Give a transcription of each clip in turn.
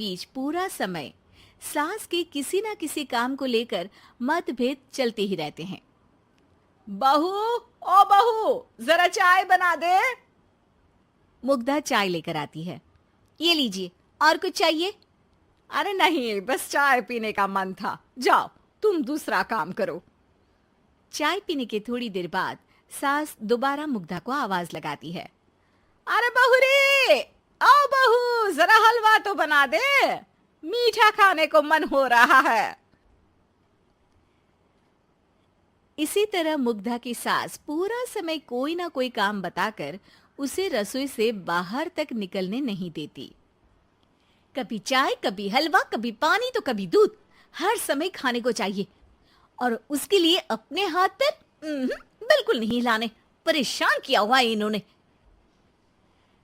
बीच पूरा समय सास के किसी न किसी काम को लेकर मतभेद चलते ही रहते हैं। बहू, ओ बहू, जरा चाय बना दे। मुग्धा चाय लेकर आती है। ये लीजिए, और कुछ चाहिए? अरे नहीं, बस चाय पीने का मन था। जाओ, तुम दूसरा काम करो। चाय पीने के थोड़ी देर बाद सास दोबारा मुग्धा को आवाज लगाती है। अरे बहू रे, आओ बहू, जरा हलवा तो बना दे, मीठा खाने को मन हो रहा है। इसी तरह मुग्धा की सास पूरा समय कोई ना कोई काम बताकर उसे रसोई से बाहर तक निकलने नहीं देती। कभी चाय, कभी हलवा, कभी पानी तो कभी दूध, हर समय खाने को चाहिए और उसके लिए अपने हाथ पैर बिल्कुल नहीं हिलाने। परेशान किया हुआ है इन्होंने।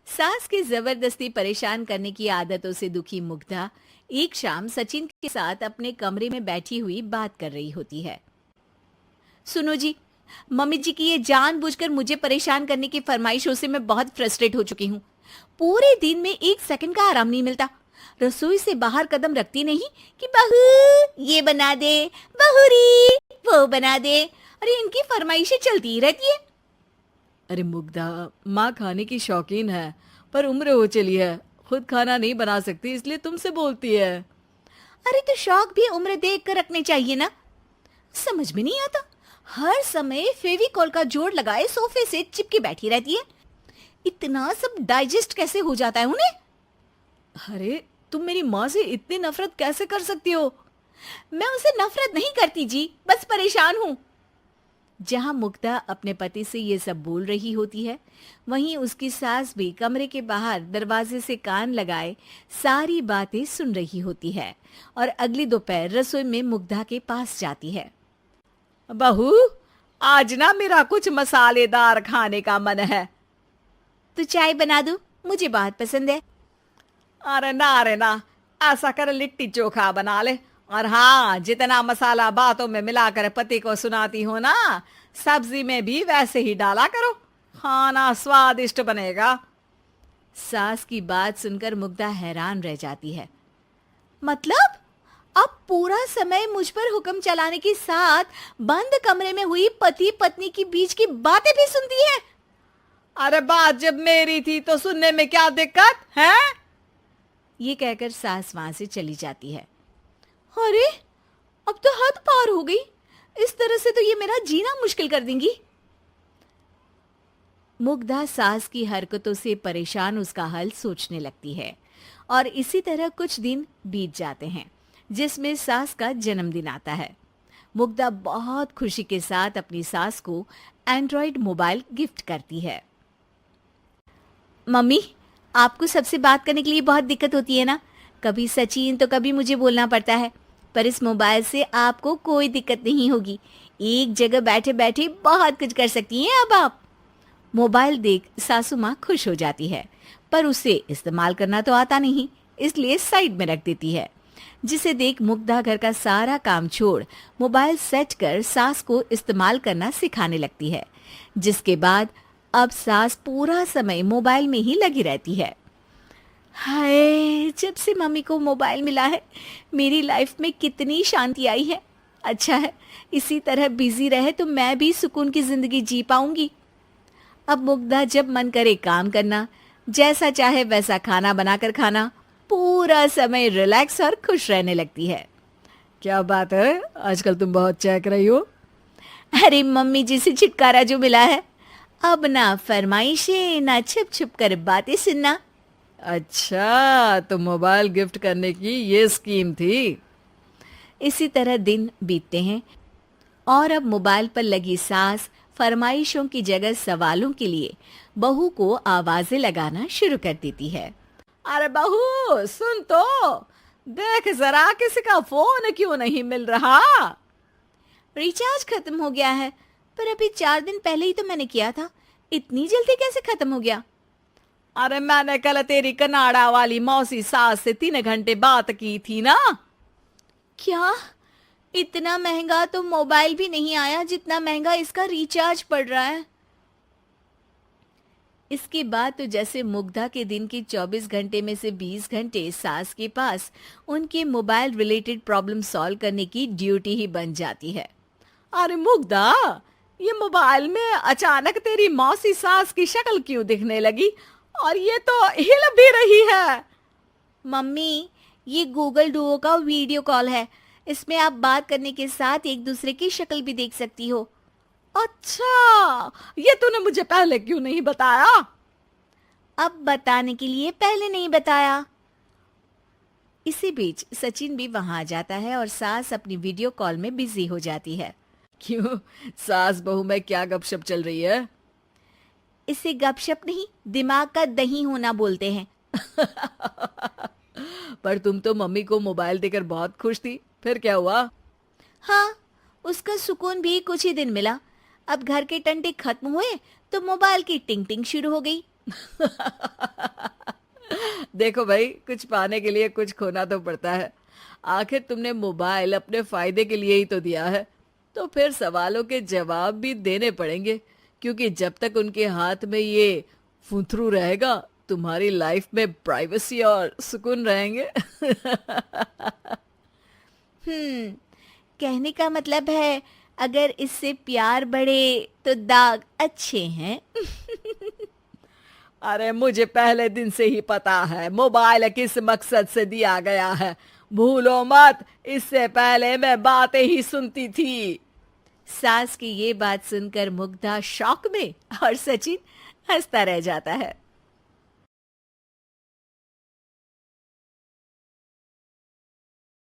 सास की जबरदस्ती परेशान करने की आदतों से दुखी मुग्धा एक शाम सचिन के साथ अपने कमरे में बैठी हुई बात कर रही होती है। सुनो जी, मम्मी जी की ये जानबूझकर मुझे परेशान करने की फरमाइशों से मैं बहुत फ्रस्ट्रेट हो चुकी हूँ। पूरे दिन में एक सेकंड का आराम नहीं मिलता। रसोई से बाहर कदम रखती नहीं कि बहू ये बना दे, बहुरी वो बना दे। अरे इनकी फरमाइशें चलती ही रहती है। अरे मुग्धा, माँ खाने की शौकीन है, पर उम्र हो चली है, खुद खाना नहीं बना सकती, इसलिए तुमसे बोलती है। अरे तो शौक भी उम्र देख कर रखने चाहिए ना। समझ में नहीं आता, हर समय फेविकॉल का जोड़ लगाए सोफे से चिपकी बैठी रहती है। इतना सब डाइजेस्ट कैसे हो जाता है उन्हें? अरे तुम मेरी माँ से इतनी नफरत कैसे कर सकती हो? मैं उनसे नफरत नहीं करती जी, बस परेशान हूँ। जहां मुग्धा अपने पति से ये सब बोल रही होती है, वहीं उसकी सास भी कमरे के बाहर दरवाजे से कान लगाए सारी बातें सुन रही होती है और अगली दोपहर रसोई में मुग्धा के पास जाती है। बहू, आज ना मेरा कुछ मसालेदार खाने का मन है। तो चाय बना दूं? मुझे बहुत पसंद है। अरे ना, ऐसा कर लिट्टी चोखा बना ले। और हाँ, जितना मसाला बातों में मिलाकर पति को सुनाती हो ना, सब्जी में भी वैसे ही डाला करो, खाना स्वादिष्ट बनेगा। सास की बात सुनकर मुग्धा हैरान रह जाती है। मतलब अब पूरा समय मुझ पर हुक्म चलाने के साथ बंद कमरे में हुई पति पत्नी की बीच की बातें भी सुनती है? अरे बात जब मेरी थी तो सुनने में क्या दिक्कत है? ये कहकर सास वहां से चली जाती है। अरे अब तो हद पार हो गई, इस तरह से तो ये मेरा जीना मुश्किल कर देंगी। मुग्धा सास की हरकतों से परेशान उसका हल सोचने लगती है और इसी तरह कुछ दिन बीत जाते हैं, जिसमें सास का जन्मदिन आता है। मुग्धा बहुत खुशी के साथ अपनी सास को एंड्रॉयड मोबाइल गिफ्ट करती है। मम्मी, आपको सबसे बात करने के लिए बहुत दिक्कत होती है ना, कभी सचिन तो कभी मुझे बोलना पड़ता है, पर इस मोबाइल से आपको कोई दिक्कत नहीं होगी। एक जगह बैठे बैठे बहुत कुछ कर सकती हैं अब आप। मोबाइल देख सासू माँ खुश हो जाती है, पर उसे इस्तेमाल करना तो आता नहीं, इसलिए साइड में रख देती है। जिसे देख मुग्धा घर का सारा काम छोड़ मोबाइल सेट कर सास को इस्तेमाल करना सिखाने लगती है, जिसके बाद अब सास पूरा समय मोबाइल में ही लगी रहती है। हाय, जब से मम्मी को मोबाइल मिला है मेरी लाइफ में कितनी शांति आई है। अच्छा है, इसी तरह बिजी रहे तो मैं भी सुकून की जिंदगी जी पाऊंगी। अब मुग्धा जब मन करे काम करना, जैसा चाहे वैसा खाना बनाकर खाना, पूरा समय रिलैक्स और खुश रहने लगती है। क्या बात है, आजकल तुम बहुत चहक रही हो। अरे मम्मी जी से छुटकारा जो मिला है, अब ना फरमाइशें ना छुप छुप कर बातें सुनना। अच्छा, तो मोबाइल गिफ्ट करने की ये स्कीम थी। इसी तरह दिन बीतते हैं और अब मोबाइल पर लगी सास फरमाइशों की जगह सवालों के लिए बहू को आवाजें लगाना शुरू कर देती है। अरे बहू सुन तो, देख जरा किसी का फोन क्यों नहीं मिल रहा? रिचार्ज खत्म हो गया है, पर अभी 4 दिन पहले ही तो मैंने किया था, इतनी जल्दी कैसे खत्म हो गया? अरे मैंने कल तेरी कनाडा वाली मौसी सास से 3 घंटे बात की थी ना। क्या? इतना महंगा तो मोबाइल भी नहीं आया जितना महंगा इसका रिचार्ज पड़ रहा है। इसके बाद तो जैसे मुग्धा के दिन के 24 घंटे में से 20 घंटे सास के पास उनके मोबाइल रिलेटेड प्रॉब्लम सॉल्व करने की ड्यूटी ही बन जाती है। अरे मुग्धा, ये मोबाइल में अचानक तेरी मौसी सास की शक्ल क्यों दिखने लगी? और ये तो हिल भी रही है। मम्मी, ये गूगल डुओ का वीडियो कॉल है। इसमें आप बात करने के साथ एक दूसरे की शक्ल भी देख सकती हो। अच्छा, ये तूने मुझे पहले क्यों नहीं बताया? अब बताने के लिए पहले नहीं बताया। इसी बीच सचिन भी वहां आ जाता है और सास अपनी वीडियो कॉल में बिजी हो जाती है। क्यों, सास बहू में क्या गपशप चल रही है? इसे गपशप नहीं, दिमाग का दही होना बोलते हैं। पर तुम तो मम्मी को मोबाइल देकर बहुत खुश थी, फिर क्या हुआ? हाँ, उसका सुकून भी कुछ ही दिन मिला। अब घर के टंटे खत्म हुए तो मोबाइल की टिंग टिंग शुरू हो गई। देखो भाई, कुछ पाने के लिए कुछ खोना तो पड़ता है। आखिर तुमने मोबाइल अपने फायदे के लिए ही तो दिया है, तो फिर सवालों के जवाब भी देने पड़ेंगे, क्योंकि जब तक उनके हाथ में ये फुंथरू रहेगा, तुम्हारी लाइफ में प्राइवेसी और सुकून रहेंगे। कहने का मतलब है अगर इससे प्यार बढ़े तो दाग अच्छे हैं। अरे मुझे पहले दिन से ही पता है मोबाइल किस मकसद से दिया गया है। भूलो मत, इससे पहले मैं बातें ही सुनती थी। सास की ये बात सुनकर मुग्धा शॉक में और सचिन हंसता रह जाता है।